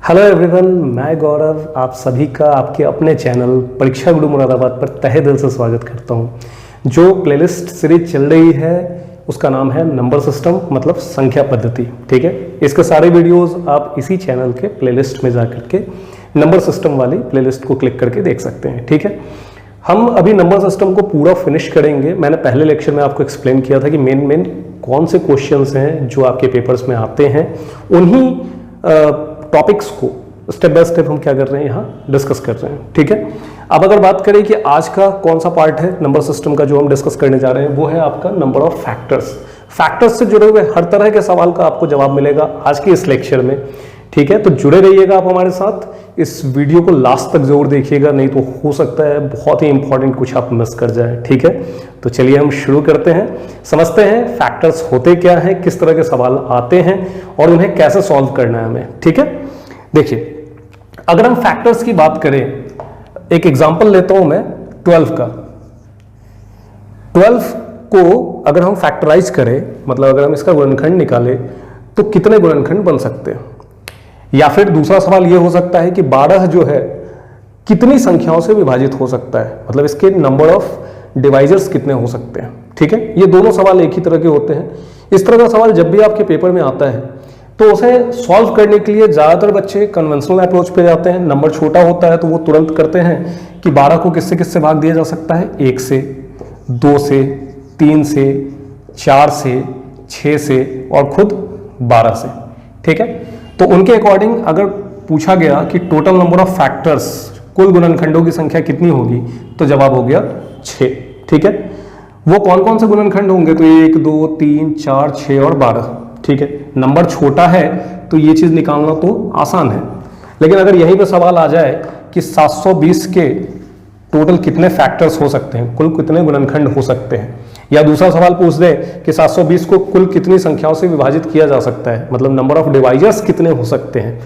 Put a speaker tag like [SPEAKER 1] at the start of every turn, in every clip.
[SPEAKER 1] Hello everyone, मैं गौरव आप सभी का आपके अपने चैनल परीक्षा गुरु मुरादाबाद पर तहे दिल से स्वागत करता हूं। जो प्लेलिस्ट सीरीज चल रही है उसका नाम है नंबर सिस्टम, मतलब संख्या पद्धति। ठीक है, इसके सारे वीडियोस आप इसी चैनल के प्लेलिस्ट में जाकर के नंबर सिस्टम वाली प्लेलिस्ट को क्लिक करके देख सकते हैं। ठीक है, हम अभी नंबर सिस्टम को पूरा फिनिश करेंगे। मैंने पहले लेक्चर में आपको एक्सप्लेन किया था कि मेन कौन से क्वेश्चंस हैं जो आपके पेपर्स में आते हैं, उन्हीं टॉपिक्स को स्टेप बाय स्टेप हम क्या कर रहे हैं, यहाँ डिस्कस कर रहे हैं। ठीक है, अब अगर बात करें कि आज का कौन सा पार्ट है नंबर सिस्टम का जो हम डिस्कस करने जा रहे हैं, वो है आपका नंबर ऑफ फैक्टर्स। फैक्टर्स से जुड़े हुए हर तरह के सवाल का आपको जवाब मिलेगा आज के इस लेक्चर में। ठीक है, तो जुड़े रहिएगा आप हमारे साथ, इस वीडियो को लास्ट तक जरूर देखिएगा, नहीं तो हो सकता है बहुत ही इंपॉर्टेंट कुछ आप मिस कर जाए। ठीक है, तो चलिए हम शुरू करते हैं, समझते हैं फैक्टर्स होते क्या हैं, किस तरह के सवाल आते हैं और उन्हें कैसे सॉल्व करना है हमें। ठीक है, देखिए अगर हम फैक्टर्स की बात करें, एक एग्जांपल लेता हूं मैं 12 का। 12 को अगर हम फैक्टराइज करें, मतलब अगर हम इसका गुणनखंड निकालें तो कितने गुणनखंड बन सकते हैं। या फिर दूसरा सवाल यह हो सकता है कि 12 जो है कितनी संख्याओं से विभाजित हो सकता है, मतलब इसके नंबर ऑफ डिवाइजर्स कितने हो सकते हैं। ठीक है, ये दोनों सवाल एक ही तरह के होते हैं। इस तरह का सवाल जब भी आपके पेपर में आता है तो उसे सॉल्व करने के लिए ज्यादातर बच्चे कन्वेंशनल अप्रोच पे जाते हैं। नंबर छोटा होता है तो वो तुरंत करते हैं कि 12 को किससे किससे भाग दिया जा सकता है, 1 से, 2 से, 3 से, 4 से, 6 से और खुद 12 से। ठीक है, तो उनके अकॉर्डिंग अगर पूछा गया कि टोटल नंबर ऑफ फैक्टर्स, कुल गुणनखंडों की संख्या कितनी होगी, तो जवाब हो गया 6। ठीक है, वो कौन कौन से गुणनखंड होंगे, तो 1, 2, 3, 4, 6 और 12। ठीक है, नंबर छोटा है तो ये चीज निकालना तो आसान है, लेकिन अगर यहीं पे सवाल आ जाए कि 720 के टोटल कितने फैक्टर्स हो सकते हैं, कुल कितने गुणनखंड हो सकते हैं, या दूसरा सवाल पूछ दे कि 720 को कुल कितनी संख्याओं से विभाजित किया जा सकता है, मतलब नंबर ऑफ डिवाइजर्स कितने हो सकते हैं,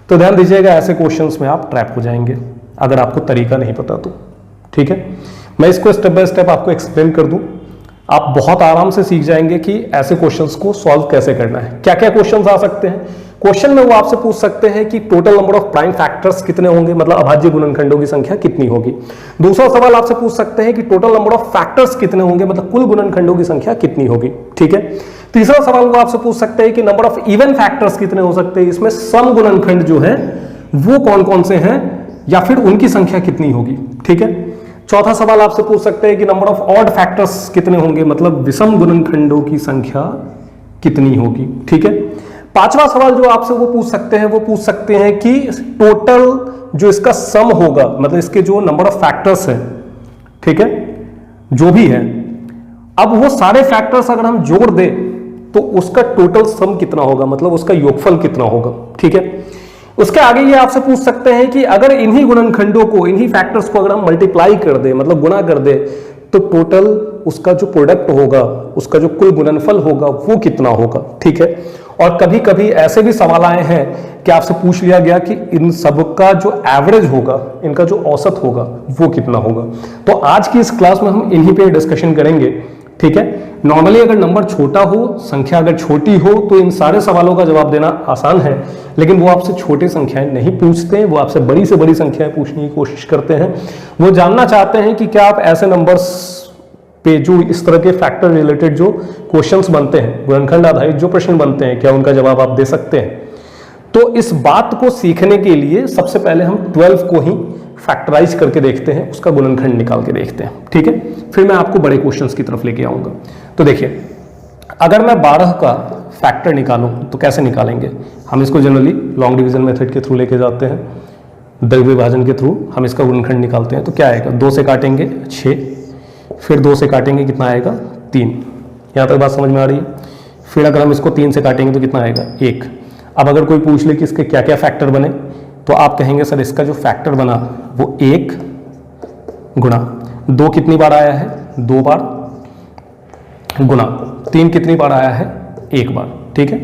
[SPEAKER 1] तो ध्यान दीजिएगा ऐसे क्वेश्चंस में आप ट्रैप हो जाएंगे अगर आपको तरीका नहीं पता तो। ठीक है, मैं इसको स्टेप बाय स्टेप आपको एक्सप्लेन कर दूं, आप बहुत आराम से सीख जाएंगे कि ऐसे क्वेश्चंस को सॉल्व कैसे करना है। क्या क्या क्वेश्चंस आ सकते हैं क्वेश्चन में, वो आपसे पूछ सकते हैं कि total number of prime factors कितने होंगे, मतलब अभाज्य गुणनखंडों की संख्या कितनी होगी। दूसरा सवाल आपसे पूछ सकते हैं कि टोटल नंबर ऑफ फैक्टर्स कितने होंगे, मतलब कुल गुणनखंडों की संख्या कितनी होगी। ठीक है, तीसरा सवाल वो आपसे पूछ सकते हैं कि नंबर ऑफ इवन फैक्टर्स कितने हो सकते हैं, इसमें सम गुणनखंड जो है वो कौन कौन से हैं या फिर उनकी संख्या कितनी होगी। ठीक है, चौथा सवाल आपसे पूछ सकते हैं कि नंबर ऑफ ऑड फैक्टर्स कितने होंगे, मतलब विषम गुणनखंडों की संख्या कितनी होगी। ठीक है, पांचवा सवाल जो आपसे वो पूछ सकते हैं कि टोटल जो इसका सम होगा, मतलब इसके जो नंबर ऑफ फैक्टर्स हैं, ठीक है, जो भी है, अब वो सारे फैक्टर्स अगर हम जोड़ दें तो उसका टोटल सम कितना होगा, मतलब उसका योगफल कितना होगा। ठीक है, उसके आगे ये आपसे पूछ सकते हैं कि अगर इन्हीं गुणनखंडों को, इन्हीं फैक्टर्स को अगर हम मल्टीप्लाई कर दे, मतलब गुणा कर दे, तो टोटल उसका जो प्रोडक्ट होगा, उसका जो कुल गुणनफल होगा वो कितना होगा। ठीक है, और कभी कभी ऐसे भी सवाल आए हैं कि आपसे पूछ लिया गया कि इन सब का जो एवरेज होगा, इनका जो औसत होगा वो कितना होगा। तो आज की इस क्लास में हम इन्हीं पे डिस्कशन करेंगे। ठीक है, नॉर्मली अगर नंबर छोटा हो, संख्या अगर छोटी हो, तो इन सारे सवालों का जवाब देना आसान है, लेकिन वो आपसे छोटी संख्याएं नहीं पूछते हैं, वो आपसे बड़ी से बड़ी संख्याएं पूछने की कोशिश करते हैं। वो जानना चाहते हैं कि क्या आप ऐसे नंबर्स पे जो इस तरह के फैक्टर रिलेटेड जो क्वेश्चंस बनते हैं, गुणनखंड आधारित जो प्रश्न बनते हैं, क्या उनका जवाब आप दे सकते हैं। तो इस बात को सीखने के लिए सबसे पहले हम 12 को ही फैक्टराइज करके देखते हैं, उसका गुणनखंड निकाल के देखते हैं। ठीक है, फिर मैं आपको बड़े क्वेश्चंस की तरफ लेके आऊंगा। तो देखिए, अगर मैं 12 का फैक्टर निकालूं तो कैसे निकालेंगे, हम इसको जनरली लॉन्ग डिवीजन मेथड के थ्रू लेके जाते हैं, दर विभाजन के थ्रू हम इसका गुणनखंड निकालते हैं। तो क्या आएगा, 2 से काटेंगे 6, फिर 2 से काटेंगे कितना आएगा 3। यहां तक बात समझ में आ रही है। फिर अगर हम इसको 3 से काटेंगे तो कितना आएगा 1। अब अगर कोई पूछ ले कि इसके क्या क्या फैक्टर बने, तो आप कहेंगे सर इसका जो फैक्टर बना वो 1 गुणा 2 कितनी बार आया है, 2 बार, गुणा 3 कितनी बार आया है, 1 बार। ठीक है,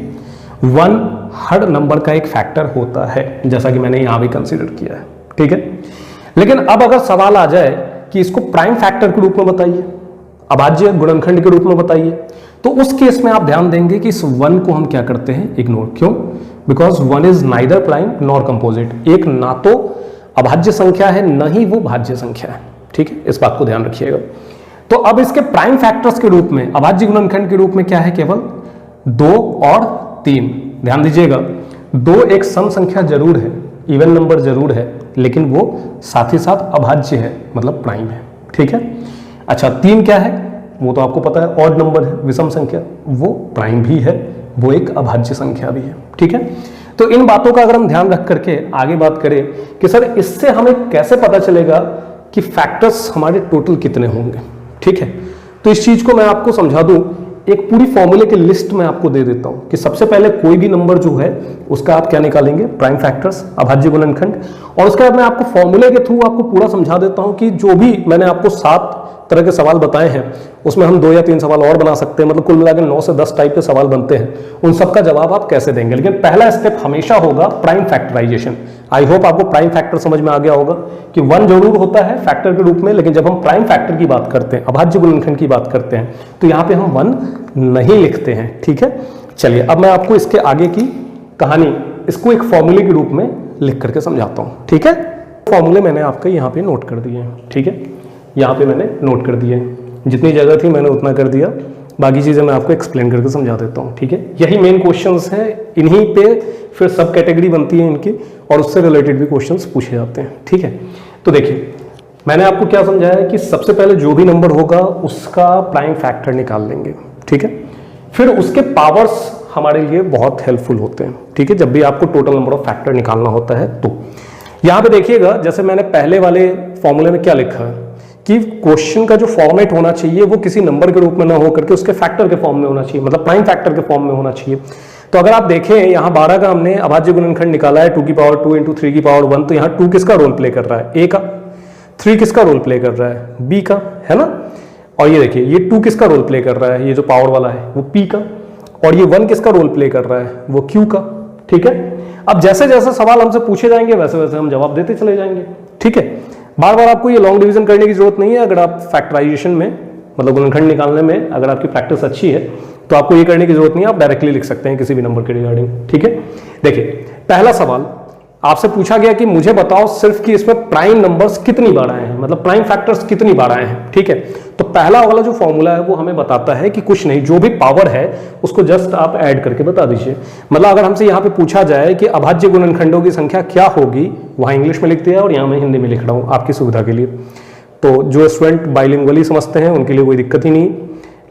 [SPEAKER 1] 1 हर नंबर का एक फैक्टर होता है, जैसा कि मैंने यहां भी कंसीडर किया है। ठीक है, लेकिन अब अगर सवाल आ जाए कि इसको प्राइम फैक्टर के रूप में बताइए, अभाज्य गुणनखंड के रूप में बताइए, तो उस केस में आप ध्यान देंगे कि इस 1 को हम क्या करते हैं, इग्नोर। क्यों, because one is neither prime nor composite. एक ना तो अभाज्य संख्या है न ही वो भाज्य संख्या है, ठीक है, इस बात को ध्यान रखिएगा। तो अब इसके प्राइम फैक्टर्स के रूप में, अभाज्य गुणनखंड के रूप में क्या है, केवल 2 और 3। ध्यान दीजिएगा, 2 एक सम संख्या जरूर है, इवन नंबर जरूर है, लेकिन वो साथ ही साथ अभाज्य है, मतलब प्राइम है, ठीक है। अच्छा, 3 क्या है, वो तो आपको पता है, ऑड नंबर है, विषम संख्या, वो प्राइम भी है, वो एक अभाज्य संख्या भी है, ठीक है। तो इन बातों का अगर हम ध्यान रख करके आगे बात करें कि सर इससे हमें कैसे पता चलेगा कि फैक्टर्स हमारे टोटल कितने होंगे, ठीक है, तो इस चीज को मैं आपको समझा दूं। एक पूरी फॉर्मूले की लिस्ट मैं आपको दे देता हूं कि सबसे पहले कोई भी नंबर जो है उसका आप क्या निकालेंगे, प्राइम फैक्टर्स, अभाज्य गुणनखंड, और उसके बाद मैं आपको फॉर्मूले के थ्रू आपको पूरा समझा देता हूं कि जो भी मैंने आपको 7 तरह के सवाल बताए हैं उसमें हम 2 या 3 सवाल और बना सकते हैं, मतलब कुल मिलाकर 9 से 10 टाइप के सवाल बनते हैं, उन सबका जवाब आप कैसे देंगे। लेकिन पहला स्टेप हमेशा होगा प्राइम फैक्टराइजेशन। आई होप आपको प्राइम फैक्टर समझ में आ गया होगा कि 1 जरूर होता है फैक्टर के रूप में, लेकिन जब हम प्राइम फैक्टर की बात करते हैं, अभाज्य गुणनखंड की बात करते हैं, तो यहाँ पे हम 1 नहीं लिखते हैं, ठीक है। चलिए अब मैं आपको इसके आगे की कहानी इसको एक फॉर्मूले के रूप में लिख करके समझाता हूँ, ठीक है। फॉर्मूले मैंने आपके यहाँ पे नोट कर दिए हैं, ठीक है, यहाँ पे मैंने नोट कर दिए हैं, जितनी जगह थी मैंने उतना कर दिया, बाकी चीज़ें मैं आपको एक्सप्लेन करके समझा देता हूँ, ठीक है। यही मेन क्वेश्चंस हैं, इन्हीं पे फिर सब कैटेगरी बनती है इनकी, और उससे रिलेटेड भी क्वेश्चंस पूछे जाते हैं, ठीक है। तो देखिए मैंने आपको क्या समझाया कि सबसे पहले जो भी नंबर होगा उसका प्राइम फैक्टर निकाल लेंगे, ठीक है, फिर उसके पावर्स हमारे लिए बहुत हेल्पफुल होते हैं, ठीक है, जब भी आपको टोटल नंबर ऑफ फैक्टर निकालना होता है। तो यहाँ पे देखिएगा, जैसे मैंने पहले वाले फॉर्मूले में क्या लिखा है कि क्वेश्चन का जो फॉर्मेट होना चाहिए वो किसी नंबर के रूप में ना होकर के उसके फैक्टर के फॉर्म में होना चाहिए, मतलब प्राइम फैक्टर के फॉर्म में होना चाहिए। तो अगर आप देखें यहाँ 12 का हमने अभाज्य गुणनखंड निकाला है 2 की पावर 2 इंटू 3 की पावर 1, तो यहाँ 2 किसका रोल प्ले कर रहा है, ए का, 3 किसका रोल प्ले कर रहा है, बी का, है ना, और ये देखिए ये 2 किसका रोल प्ले कर रहा है, ये जो पावर वाला है वो पी का, और ये 1 किसका रोल प्ले कर रहा है, वो क्यू का, ठीक है। अब जैसे जैसे सवाल हमसे पूछे जाएंगे वैसे वैसे हम जवाब देते चले जाएंगे, ठीक है। बार बार आपको ये लॉन्ग डिवीजन करने की जरूरत नहीं है। अगर आप फैक्टराइजेशन में, मतलब गुणनखंड निकालने में अगर आपकी प्रैक्टिस अच्छी है तो आपको ये करने की जरूरत नहीं है, आप डायरेक्टली लिख सकते हैं किसी भी नंबर के रिगार्डिंग, ठीक है। देखिए पहला सवाल आपसे पूछा गया कि मुझे बताओ सिर्फ कि इसमें प्राइम नंबर्स कितनी बार आए हैं, मतलब प्राइम फैक्टर्स कितनी बार आए हैं, ठीक है। तो पहला वाला जो फॉर्मूला है वो हमें बताता है कि कुछ नहीं, जो भी पावर है उसको जस्ट आप ऐड करके बता दीजिए। मतलब अगर हमसे यहाँ पे पूछा जाए कि अभाज्य गुणनखंडों की संख्या क्या होगी, वहां इंग्लिश में लिख दिया और यहाँ मैं हिंदी में लिख रहा हूँ आपकी सुविधा के लिए। तो जो स्टूडेंट बाइलिंगुअली समझते हैं उनके लिए कोई दिक्कत ही नहीं,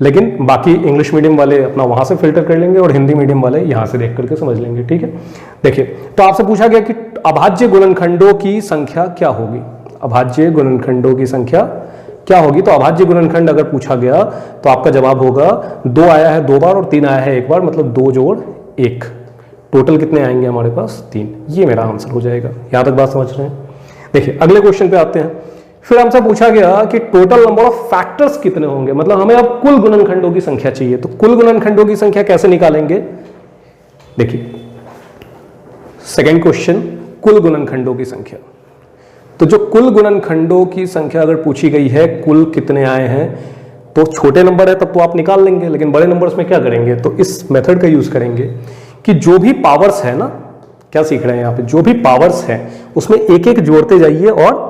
[SPEAKER 1] लेकिन बाकी इंग्लिश मीडियम वाले अपना वहां से फिल्टर कर लेंगे और हिंदी मीडियम वाले यहां से देख करके समझ लेंगे, ठीक है। देखिए तो आपसे पूछा गया कि अभाज्य गुणनखंडों की संख्या क्या होगी, अभाज्य गुणनखंडों की संख्या क्या होगी। तो अभाज्य गुणनखंड अगर पूछा गया तो आपका जवाब होगा 2 आया है 2 बार और 3 आया है 1 बार, मतलब 2 जोड़ 1, टोटल कितने आएंगे हमारे पास 3। ये मेरा आंसर हो जाएगा। यहां तक बात समझ रहे हैं। देखिए अगले क्वेश्चन पे आते हैं। फिर हमसे पूछा गया कि टोटल नंबर ऑफ फैक्टर्स कितने होंगे, मतलब हमें अब कुल गुणनखंडों की संख्या चाहिए। तो कुल गुणनखंडों की संख्या कैसे निकालेंगे, देखिए सेकंड क्वेश्चन, कुल गुणनखंडों की संख्या। तो जो कुल गुणनखंडों की संख्या अगर पूछी गई है कुल कितने आए हैं, तो छोटे नंबर है तब तो आप निकाल लेंगे, लेकिन बड़े नंबर्स में क्या करेंगे, तो इस मेथड का यूज करेंगे कि जो भी पावर्स है ना, क्या सीख रहे हैं यहाँ पे, जो भी पावर्स है उसमें एक एक जोड़ते जाइए और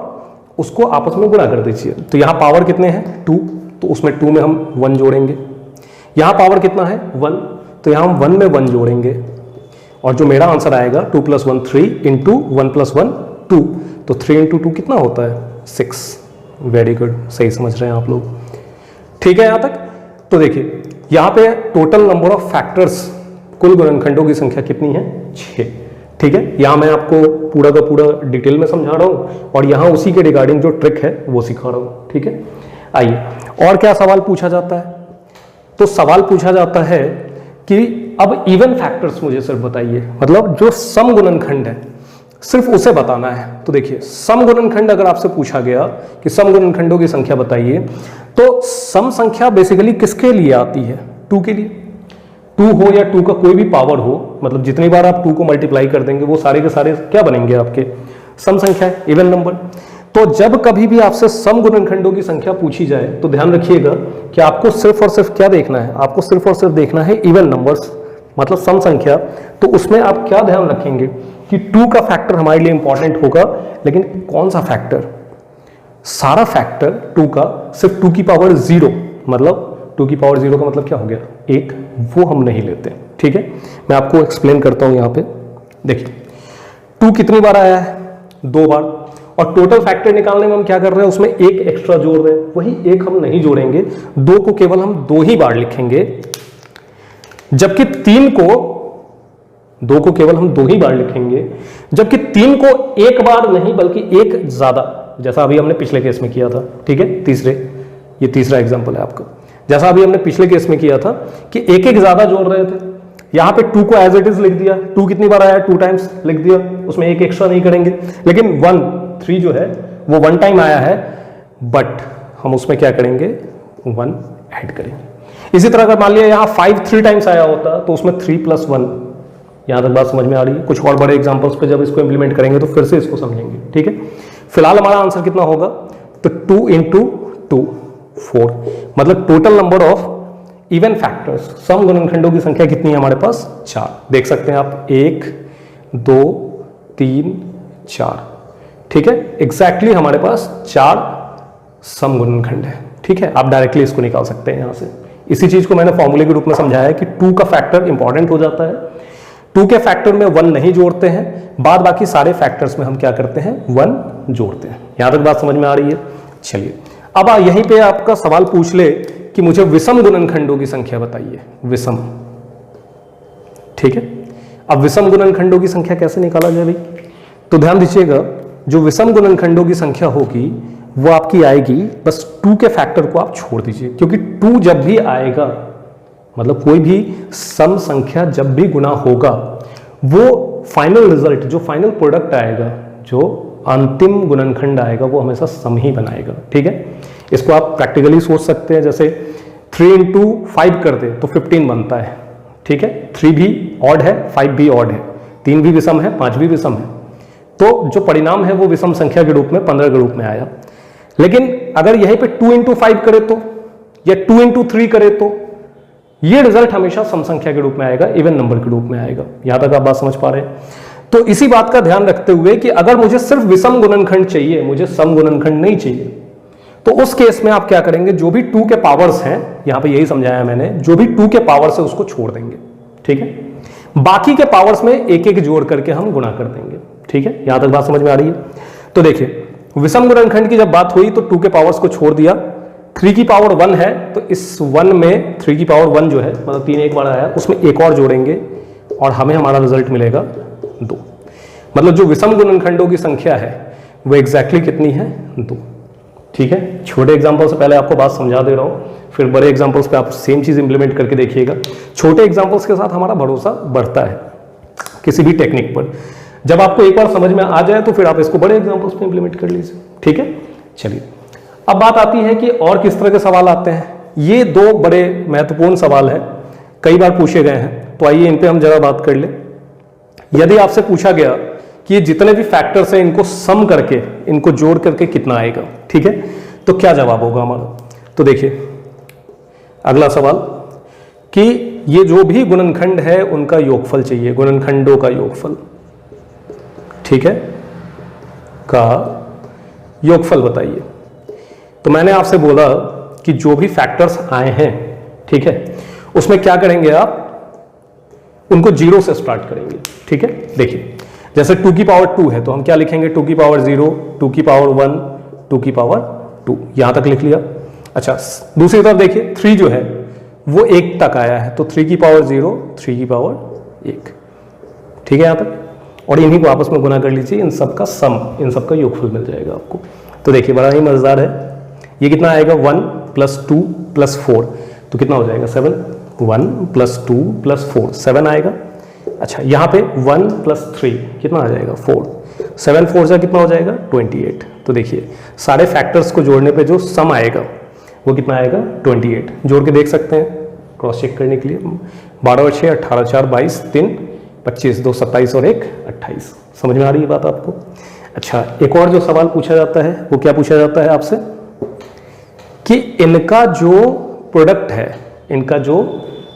[SPEAKER 1] उसको आपस में गुणा कर दीजिए। तो यहाँ पावर कितने हैं 2, तो उसमें 2 में हम 1 जोड़ेंगे। यहाँ पावर कितना है 1, तो यहाँ हम 1 में 1 जोड़ेंगे, और जो मेरा आंसर आएगा 2 + 1 3 इंटू 1 + 1 2, तो 3 इंटू 2 कितना होता है 6। वेरी गुड, सही समझ रहे हैं आप लोग, ठीक है यहाँ तक। तो देखिए यहाँ पे टोटल नंबर ऑफ फैक्टर्स, कुल गुणनखंडों की संख्या कितनी है 6, ठीक है। यहाँ मैं आपको पूरा का पूरा डिटेल में समझा रहा हूँ और यहाँ उसी के रिगार्डिंग जो ट्रिक है वो सिखा रहा हूँ, ठीक है। आइए और क्या सवाल पूछा जाता है, तो सवाल पूछा जाता है कि अब इवन फैक्टर्स मुझे सिर्फ बताइए, मतलब जो सम गुणनखंड है सिर्फ उसे बताना है। तो देखिए सम गुणनखंड अगर आपसे पूछा गया कि सम गुणनखंडों की संख्या बताइए, तो सम संख्या बेसिकली किसके लिए आती है, 2 के लिए। 2 हो या 2 का कोई भी पावर हो, मतलब जितनी बार आप 2 को मल्टीप्लाई कर देंगे वो सारे के सारे क्या बनेंगे आपके सम संख्या है, इवन नंबर। तो जब कभी भी आपसे सम गुणनखंडों की संख्या पूछी जाए तो ध्यान रखिएगा कि आपको सिर्फ और सिर्फ क्या देखना है, आपको सिर्फ और सिर्फ देखना है इवन नंबर्स, मतलब सम संख्या। तो उसमें आप क्या ध्यान रखेंगे कि 2 का फैक्टर हमारे लिए इंपॉर्टेंट होगा, लेकिन कौन सा फैक्टर? सारा फैक्टर 2 का सिर्फ 2 की पावर 0, मतलब 2 की पावर 0 का मतलब क्या हो गया? 1, वो हम नहीं लेते। ठीक है, मैं आपको एक्सप्लेन करता हूं यहां पे। देखिए 2 कितनी बार आया है? 2 बार। और टोटल फैक्टर निकालने में हम क्या कर रहे हैं? उसमें 1 एक्स्ट्रा जोड़ रहे हैं। वही 1 हम नहीं जोड़ेंगे, 2 को केवल हम 2 ही बार लिखेंगे, जबकि 3 को 2 को केवल हम 2 ही बार लिखेंगे, जबकि 3 को 1 बार नहीं बल्कि 1 ज्यादा, जैसा अभी हमने पिछले केस में किया था। ठीक है, ये तीसरा एग्जांपल है आपका। जैसा अभी हमने पिछले केस में किया था कि 1 ज्यादा जोड़ रहे थे, यहां पे 2 को एज इट इज लिख दिया। 2 कितनी बार आया? 2 टाइम्स लिख दिया, उसमें 1 एक्स्ट्रा नहीं करेंगे। लेकिन 3 जो है वो 1 टाइम आया है, बट हम उसमें क्या करेंगे? 1 ऐड करेंगे। इसी तरह अगर मान लिया यहां 5 3 टाइम्स आया होता तो उसमें 3 + 1। यहां तक बात समझ में आ रही है? कुछ और बड़े एग्जांपल्स पे जब इसको इंप्लीमेंट करेंगे तो फिर से इसको समझेंगे। ठीक है, फिलहाल हमारा आंसर कितना होगा? तो 2 × 2 4, मतलब total number of even factors, सम गुणनखंडों की संख्या कितनी है हमारे पास? 4। देख सकते हैं आप, 1 2 3 4। ठीक है, एग्जैक्टली हमारे पास 4 सम गुणनखंड है। ठीक है, आप डायरेक्टली इसको निकाल सकते हैं यहां से। इसी चीज को मैंने फॉर्मूले के रूप में समझाया है कि 2 का फैक्टर इंपॉर्टेंट हो जाता है। 2 के फैक्टर में 1 नहीं जोड़ते हैं, बाद बाकी सारे फैक्टर्स में हम क्या करते हैं? 1 जोड़ते हैं। यहां तक बात समझ में आ रही है? चलिए, अब यहीं पे आपका सवाल पूछ ले कि मुझे विषम गुणनखंडों की संख्या बताइए। विषम, ठीक है, अब विषम गुणनखंडों की संख्या कैसे निकाला जाए भाई? तो ध्यान दीजिएगा, जो विषम गुणनखंडों की संख्या होगी वो आपकी आएगी, बस 2 के फैक्टर को आप छोड़ दीजिए, क्योंकि 2 जब भी आएगा, मतलब कोई भी सम संख्या जब भी गुना होगा, वो फाइनल रिजल्ट, जो फाइनल प्रोडक्ट आएगा, जो अंतिम गुणनखंड आएगा, वो हमेशा सम ही बनाएगा। ठीक है, इसको आप प्रैक्टिकली सोच सकते हैं, जैसे 3 × 5 कर दे तो 15 बनता है। ठीक है, 3 भी ऑड है, 5 भी ऑड है, 3 भी विषम है, 5 भी विषम है, तो जो परिणाम है वो विषम संख्या के रूप में 15 के रूप में आया। लेकिन अगर यहीं पे 2 × 5 करे तो, या 2 × 3 करे तो, ये रिजल्ट हमेशा सम संख्या के रूप में आएगा, इवन नंबर के रूप में आएगा। यहां तक आप बात समझ पा रहे हैं? तो इसी बात का ध्यान रखते हुए कि अगर मुझे सिर्फ विषम गुणनखंड चाहिए, मुझे सम गुणनखंड नहीं चाहिए, तो उस केस में आप क्या करेंगे? जो भी 2 के पावर्स हैं, यहां पे यही समझाया मैंने, जो भी 2 के पावर्स है उसको छोड़ देंगे। ठीक है, बाकी के पावर्स में 1 जोड़ करके हम गुणा कर देंगे। ठीक है, यहां तक बात समझ में आ रही है? तो देखिए, विषम गुणनखंड की जब बात हुई तो 2 के पावर्स को छोड़ दिया, 3 की पावर 1 है, तो इस 1 में 3 की पावर 1 जो है, मतलब 3 एक बार आया, उसमें 1 और जोड़ेंगे और हमें हमारा रिजल्ट मिलेगा 2। मतलब जो विषम गुणनखंडों की संख्या है वो एग्जैक्टली कितनी है? 2। ठीक है, छोटे एग्जांपल से पहले आपको बात समझा दे रहा हूं, फिर बड़े एग्जांपल्स पे आप सेम चीज इंप्लीमेंट करके देखिएगा। छोटे एग्जांपल्स के साथ हमारा भरोसा बढ़ता है किसी भी टेक्निक पर। जब आपको एक बार समझ में आ जाए तो फिर आप इसको बड़े एग्जांपल्स पे इंप्लीमेंट कर लीजिए। ठीक है, चलिए, अब बात आती है कि और किस तरह के सवाल आते हैं। ये 2 बड़े महत्वपूर्ण सवाल है, कई बार पूछे गए हैं, तो आइए इन पे हम जरा बात कर ले। यदि आपसे पूछा गया कि ये जितने भी फैक्टर्स हैं इनको सम करके, इनको जोड़ करके कितना आएगा, ठीक है, तो क्या जवाब होगा हमारा? तो देखिए अगला सवाल कि ये जो भी गुणनखंड है उनका योगफल चाहिए, गुणनखंडों का योगफल। ठीक है, का योगफल बताइए। तो मैंने आपसे बोला कि जो भी फैक्टर्स आए हैं, ठीक है, उसमें क्या करेंगे आप? उनको 0 से स्टार्ट करेंगे। ठीक है, देखिए जैसे 2 की पावर 2 है तो हम क्या लिखेंगे? 2 की पावर 0, 2 की पावर 1, 2 की पावर 2, यहां तक लिख लिया। अच्छा, दूसरी तरफ देखिए 3 जो है वो 1 तक आया है, तो 3 की पावर 0, 3 की पावर 1। ठीक है, यहां तक, और इन्हीं को आपस में गुना कर लीजिए, इन सब का सम, इन सब का योगफल मिल जाएगा आपको। तो देखिए बड़ा ही मजेदार है, ये कितना आएगा? 1 + 2 + 4, तो कितना हो जाएगा? 7। 1 + 2 + 4, 7 आएगा। अच्छा, यहाँ पे 1 + 3 कितना आ जाएगा? 4। 7 4 से कितना हो जाएगा? 28। तो देखिए सारे फैक्टर्स को जोड़ने पे जो सम आएगा वो कितना आएगा? 28। जोड़ के देख सकते हैं क्रॉस चेक करने के लिए। 12 और 6 18, 4 22, 3 25, 2 27 और 1 28। समझ में आ रही है बात आपको? अच्छा, एक और जो सवाल पूछा जाता है वो क्या पूछा जाता है आपसे कि इनका जो प्रोडक्ट है, इनका जो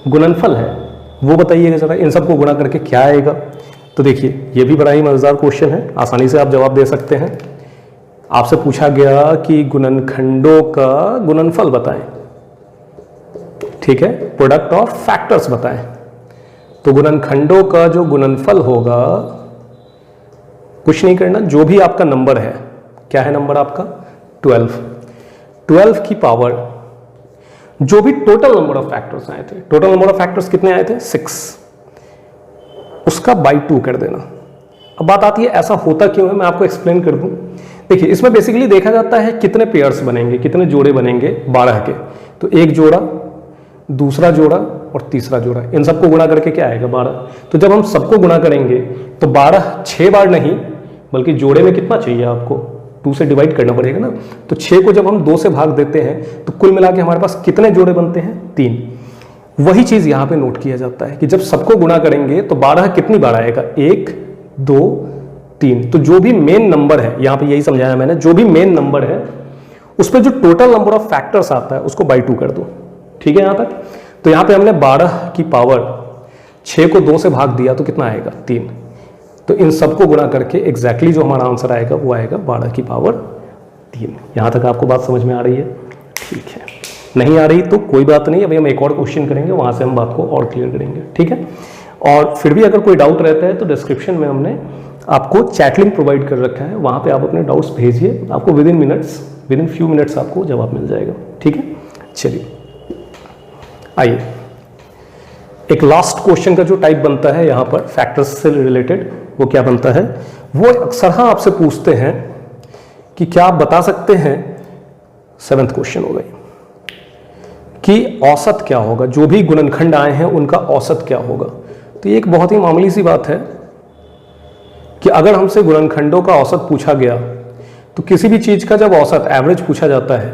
[SPEAKER 1] गुणनफल है वो बताइएगा जरा, इन सबको गुणा करके क्या आएगा। तो देखिए ये भी बड़ा ही मजेदार क्वेश्चन है, आसानी से आप जवाब दे सकते हैं। आपसे पूछा गया कि गुणनखंडों का गुणनफल बताएं, ठीक है, प्रोडक्ट ऑफ फैक्टर्स बताएं। तो गुणनखंडों का जो गुणनफल होगा, कुछ नहीं करना, जो भी आपका नंबर है, क्या है नंबर आपका 12 की पावर, जो भी टोटल नंबर ऑफ फैक्टर्स आए थे, टोटल नंबर ऑफ फैक्टर्स कितने आए थे 6, उसका बाई 2 कर देना। अब बात आती है ऐसा होता क्यों है, मैं आपको एक्सप्लेन कर दूं। देखिए इसमें बेसिकली देखा जाता है कितने पेयर्स बनेंगे, कितने जोड़े बनेंगे 12 के। तो एक जोड़ा, दूसरा जोड़ा और तीसरा जोड़ा, इन सबको गुणा करके क्या आएगा 12। तो जब हम सबको गुणा करेंगे तो 12 6 बार नहीं, बल्कि जोड़े में कितना चाहिए आपको 2 से डिवाइड करना पड़ेगा ना। तो 6 को जब हम 2 से भाग देते हैं तो कुल मिला के हमारे पास कितने जोड़े बनते हैं 3। वही चीज यहां पे नोट किया जाता है कि जब सबको गुणा करेंगे तो 12 कितनी बार आएगा 1 2 3। तो जो भी मेन नंबर है, यहां पे यही समझाया मैंने, जो भी मेन नंबर है उस पर जो टोटल नंबर ऑफ फैक्टर्स आता है उसको बाई 2 कर दो, ठीक है यहां तक। तो यहां पे हमने 12 की पावर 6 को 2 से भाग दिया तो कितना आएगा 3। तो इन सबको गुणा करके एग्जैक्टली जो हमारा आंसर आएगा वो आएगा 12 की पावर 3। यहां तक आपको बात समझ में आ रही है? ठीक है, नहीं आ रही तो कोई बात नहीं, अभी हम एक और क्वेश्चन करेंगे, वहां से हम बात को और क्लियर करेंगे, ठीक है। और फिर भी अगर कोई डाउट रहता है तो डिस्क्रिप्शन में हमने आपको चैट लिंक प्रोवाइड कर रखा है, वहां पे आप अपने डाउट्स भेजिए, आपको विद इन फ्यू मिनट्स आपको जवाब मिल जाएगा, ठीक है। चलिए आइए, एक लास्ट क्वेश्चन का जो टाइप बनता है यहाँ पर फैक्टर्स से रिलेटेड, वो क्या बनता है, वो अक्सर हाँ आपसे पूछते हैं कि क्या आप बता सकते हैं, 7th क्वेश्चन हो गई, कि औसत क्या होगा, जो भी गुणनखंड आए हैं उनका औसत क्या होगा। तो ये एक बहुत ही मामूली सी बात है कि अगर हमसे गुणनखंडों का औसत पूछा गया तो किसी भी चीज का जब औसत एवरेज पूछा जाता है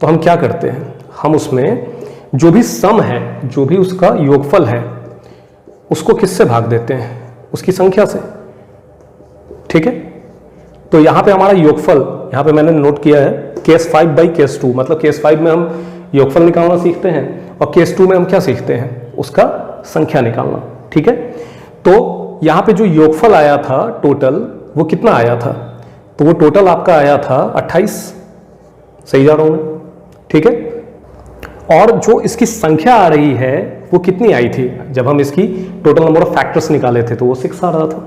[SPEAKER 1] तो हम क्या करते हैं, हम उसमें जो भी सम है, जो भी उसका योगफल है, उसको किससे भाग देते हैं, उसकी संख्या से, ठीक है। तो यहां पे हमारा योगफल, यहां पे मैंने नोट किया है केस 5 बाई केस 2, मतलब केस 5 में हम योगफल निकालना सीखते हैं और केस 2 में हम क्या सीखते हैं, उसका संख्या निकालना, ठीक है। तो यहां पे जो योगफल आया था टोटल, वो कितना आया था, तो वो टोटल आपका आया था 28, सही जा रहा हूं मैं, ठीक है। और जो इसकी संख्या आ रही है वो कितनी आई थी, जब हम इसकी टोटल नंबर ऑफ फैक्टर्स निकाले थे तो वो 6 आ रहा था।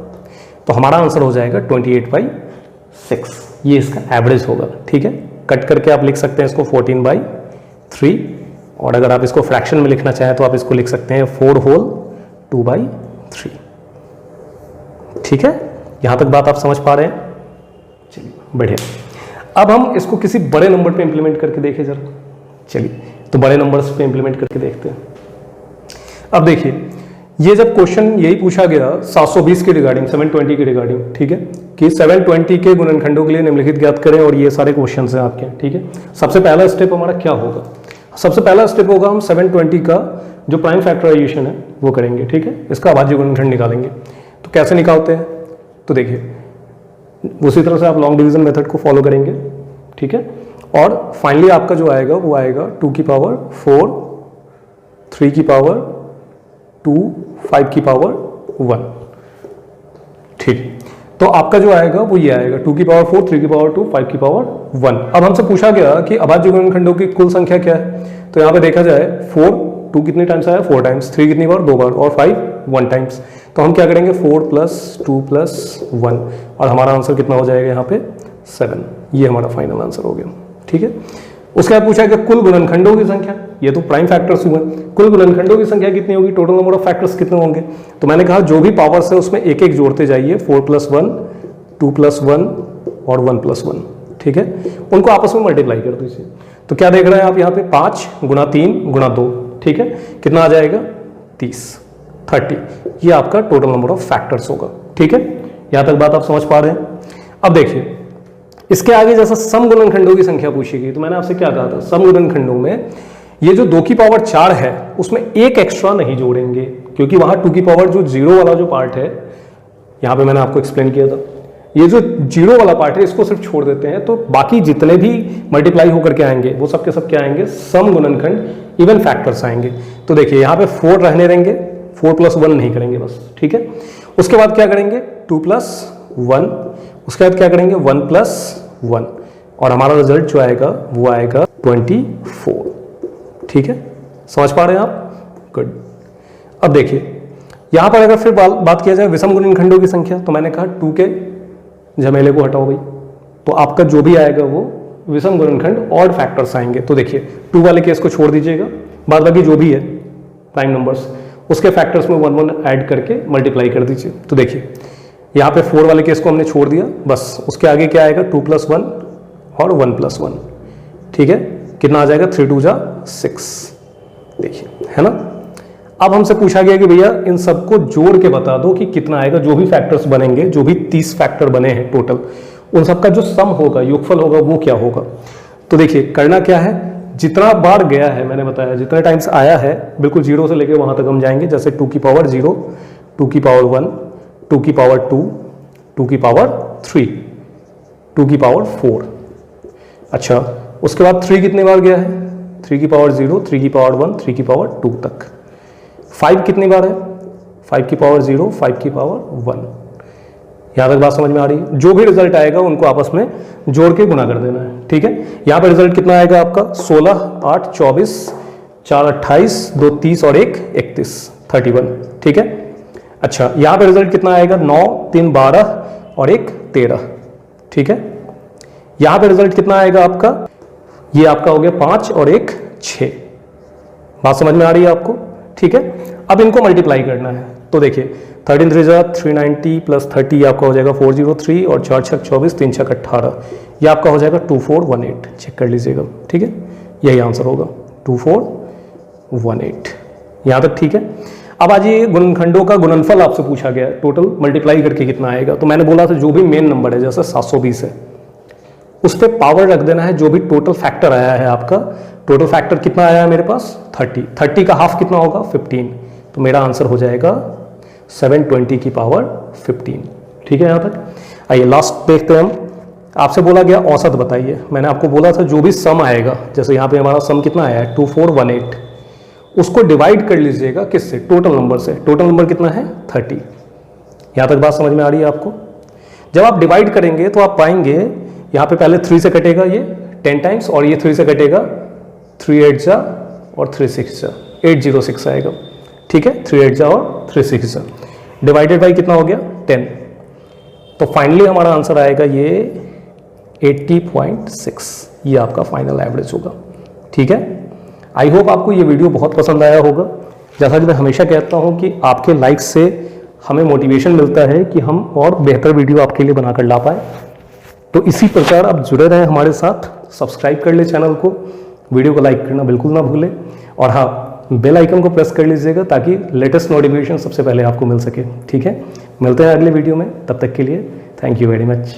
[SPEAKER 1] तो हमारा आंसर हो जाएगा 28/6, ये इसका एवरेज होगा, ठीक है। कट करके आप लिख सकते हैं इसको 14/3, और अगर आप इसको फ्रैक्शन में लिखना चाहें तो आप इसको लिख सकते हैं 4 होल 2/3, ठीक है। यहां तक बात आप समझ पा रहे हैं? चलिए बढ़िया। अब हम इसको किसी बड़े नंबर पे इंप्लीमेंट करके देखें जरा, चलिए तो बड़े नंबर्स पे इंप्लीमेंट करके देखते हैं। अब देखिए, ये जब क्वेश्चन यही पूछा गया 720 के रिगार्डिंग, 720 के रिगार्डिंग, ठीक है, कि 720 के गुणनखंडों के लिए निम्नलिखित ज्ञात करें, और ये सारे क्वेश्चन हैं आपके, ठीक है। सबसे पहला स्टेप हमारा क्या होगा, सबसे पहला स्टेप होगा हम 720 का जो प्राइम फैक्टराइजेशन है वो करेंगे, ठीक है, इसका अभाज्य गुणनखंड निकालेंगे। तो कैसे निकालते हैं, तो देखिए उसी तरह से आप लॉन्ग डिवीजन मेथड को फॉलो करेंगे, ठीक है। और फाइनली आपका जो आएगा वो आएगा 2 की पावर 4, 3 की पावर 2, 5 की पावर 1, ठीक। तो आपका जो आएगा वो ये आएगा 2 की पावर 4, 3 की पावर 2, 5 की पावर 1। अब हमसे पूछा गया कि अभाज्य गुणनखंडों की कुल संख्या क्या है, तो यहाँ पे देखा जाए 4, 2 कितनी टाइम्स आया 4 टाइम्स, 3 कितनी बार 2 बार, और 5 1 टाइम्स। तो हम क्या करेंगे 4 + 2 + 1, और हमारा आंसर कितना हो जाएगा यहाँ पे 7। ये हमारा फाइनल आंसर हो गया, ठीक है। उसके बाद पूछा गया कुल गुणनखंडों की संख्या, ये तो प्राइम फैक्टर्स हुए, कुल गुणनखंडों की संख्या कितनी होगी, टोटल नंबर ऑफ फैक्टर्स कितने होंगे। तो मैंने कहा जो भी पावर्स है उसमें एक एक जोड़ते जाइए, 4 + 1, 2 + 1 और 1 + 1, ठीक है, उनको आपस में मल्टीप्लाई कर दीजिए। तो क्या देख रहे हैं आप यहाँ पे 5 × 3 × 2, ठीक है, कितना आ जाएगा 30, ये आपका टोटल नंबर ऑफ फैक्टर्स होगा, ठीक है। यहां तक बात आप समझ पा रहे हैं। अब देखिए इसके आगे जैसा सम गुणनखंडों की संख्या पूछी गई, तो मैंने आपसे क्या कहा था, सम गुणनखंडों में ये जो 2 की पावर 4 है उसमें एक एक्स्ट्रा नहीं जोड़ेंगे, क्योंकि वहां 2 की पावर जो 0 वाला जो पार्ट है, यहां पे मैंने आपको एक्सप्लेन किया था, ये जो 0 वाला पार्ट है इसको सिर्फ छोड़ देते हैं, तो बाकी जितने भी मल्टीप्लाई होकर के आएंगे वो सब के सब क्या आएंगे, सम गुणनखंड इवन फैक्टर्स आएंगे। तो देखिए यहाँ पे 4 रहने देंगे, 4 + 1 नहीं करेंगे बस, ठीक है। उसके बाद क्या करेंगे 2 + 1, उसके बाद क्या करेंगे 1 + 1 और हमारा रिजल्ट जो आएगा वो आएगा 24, ठीक है। समझ पा रहे हैं आप? गुड। अब देखिए यहां पर अगर फिर बात किया जाए विषम गुणनखंडों की संख्या, तो मैंने कहा 2 के झमेले को हटाओ भाई, तो आपका जो भी आएगा वो विषम गुणनखंड ऑड फैक्टर्स आएंगे। तो देखिए 2 वाले केस को छोड़ दीजिएगा, बाद बाकी जो भी है प्राइम नंबर्स उसके फैक्टर्स में 1 1 ऐड करके मल्टीप्लाई कर दीजिए। तो देखिए यहाँ पे 4 वाले केस को हमने छोड़ दिया, बस उसके आगे क्या आएगा 2 + 1 और 1 + 1, ठीक है। कितना आ जाएगा 3 × 2 = 6, देखिए, है ना। अब हमसे पूछा गया कि भैया इन सबको जोड़ के बता दो कि कितना आएगा, जो भी फैक्टर्स बनेंगे, जो भी 30 फैक्टर बने हैं टोटल, उन सबका जो सम होगा, योगफल होगा, वो क्या होगा। तो देखिए करना क्या है, जितना बार गया है मैंने बताया, जितने टाइम्स आया है बिल्कुल 0 से लेके वहां तक हम जाएंगे, जैसे 2 की पावर 0, 2 की पावर 1, 2 की पावर 2, 2 की पावर 3, 2 की पावर 4। अच्छा, उसके बाद 3 कितने बार गया है, 3 की पावर 0, 3 की पावर 1, 3 की पावर 2 तक। 5 कितनी बार है, 5 की पावर 0, 5 की पावर 1। यहां तक बात समझ में आ रही है? जो भी रिजल्ट आएगा उनको आपस में जोड़ के गुना कर देना है, ठीक है। यहां पर रिजल्ट कितना आएगा आपका 16, 8, 24, 4, 28, 2, 30 और 1, 31, 31, ठीक है। अच्छा, यहां पर रिजल्ट कितना आएगा 9, 3, 12 और 1, 13, ठीक है। यहां पर रिजल्ट कितना आएगा आपका, ये आपका हो गया 5 और 1, 6। बात समझ में आ रही है आपको? ठीक है। अब इनको मल्टीप्लाई करना है, तो देखिए 13 3 = 390 + 30 आपका हो जाएगा 403 और 4 6 24, 3 6 18, ये आपका हो जाएगा 2418। चेक कर लीजिएगा, ठीक है, यही आंसर होगा 2418। यहां तक ठीक है। अब आज ये गुणनखंडों का गुणनफल आपसे पूछा गया है, टोटल मल्टीप्लाई करके कितना आएगा। तो मैंने बोला था जो भी मेन नंबर है, जैसे 720 है, उस पर पावर रख देना है जो भी टोटल फैक्टर आया है आपका। टोटल फैक्टर कितना आया है मेरे पास 30, 30 का हाफ कितना होगा 15, तो मेरा आंसर हो जाएगा 720 की पावर 15, ठीक है। यहाँ तक आइए लास्ट देखते हैं हम। आपसे बोला गया औसत बताइए, मैंने आपको बोला था जो भी सम आएगा, जैसे यहाँ पे हमारा सम कितना आया है 2418, उसको डिवाइड कर लीजिएगा किससे, टोटल नंबर से। टोटल नंबर कितना है 30। यहाँ तक बात समझ में आ रही है आपको? जब आप डिवाइड करेंगे तो आप पाएंगे यहाँ पे पहले 3 से कटेगा ये 10 टाइम्स, और ये 3 से कटेगा 3 8 जा और 3 6 जा, 806 आएगा, ठीक है। 3 8 जा और 3 6 जा, डिवाइडेड बाई कितना हो गया 10, तो फाइनली हमारा आंसर आएगा ये 80.6, ये आपका फाइनल एवरेज होगा, ठीक है। आई होप आपको ये वीडियो बहुत पसंद आया होगा। जैसा कि मैं हमेशा कहता हूँ कि आपके लाइक्स से हमें मोटिवेशन मिलता है कि हम और बेहतर वीडियो आपके लिए बनाकर ला पाए। तो इसी प्रकार आप जुड़े रहें हमारे साथ, सब्सक्राइब कर ले चैनल को, वीडियो को लाइक करना बिल्कुल ना भूलें, और हाँ बेल आइकन को प्रेस कर लीजिएगा ताकि लेटेस्ट नोटिफिकेशन सबसे पहले आपको मिल सके, ठीक है। मिलते हैं अगले वीडियो में, तब तक के लिए थैंक यू वेरी मच।